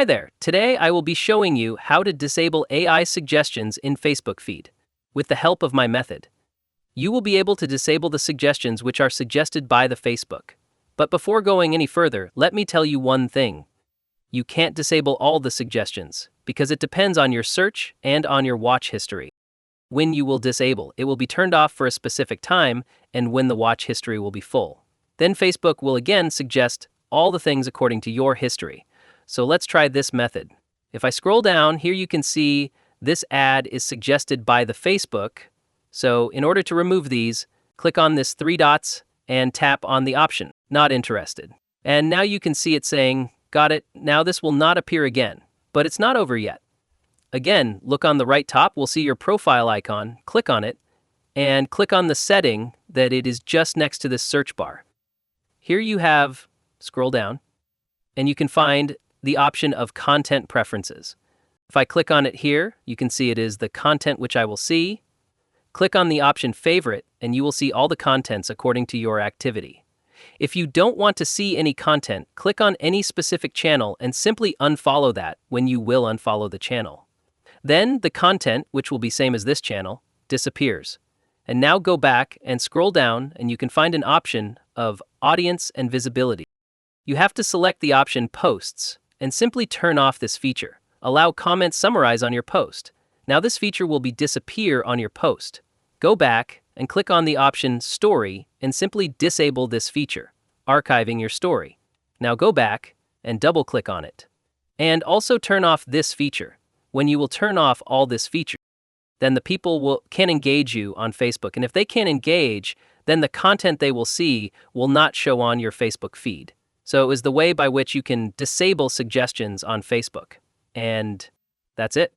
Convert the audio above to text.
Hi there. Today I will be showing you how to disable AI suggestions in Facebook feed. With the help of my method, you will be able to disable the suggestions which are suggested by the Facebook. But before going any further, let me tell you one thing. You can't disable all the suggestions because it depends on your search and on your watch history. When you will disable, it will be turned off for a specific time and when the watch history will be full. Then Facebook will again suggest all the things according to your history. So let's try this method. If I scroll down, here you can see this ad is suggested by the Facebook. So in order to remove these, click on this three dots and tap on the option, not interested. And now you can see it saying, got it, now this will not appear again. But it's not over yet. Again, look on the right top, we'll see your profile icon, click on it, and click on the setting that it is just next to this search bar. Here you have, scroll down, and you can find the option of content preferences. If I click on it here, you can see it is the content which I will see. Click on the option favorite and you will see all the contents according to your activity. If you don't want to see any content, click on any specific channel and simply unfollow that when you will unfollow the channel. Then the content, which will be same as this channel, disappears. And now go back and scroll down and you can find an option of audience and visibility. You have to select the option posts and simply turn off this feature. Allow comments summarize on your post. Now this feature will disappear on your post. Go back and click on the option story and simply disable this feature, archiving your story. Now go back and double click on it. And also turn off this feature. When you will turn off all this feature, then the people can engage you on Facebook. And if they can't engage, then the content they will see will not show on your Facebook feed. So it is the way by which you can disable suggestions on Facebook. And that's it.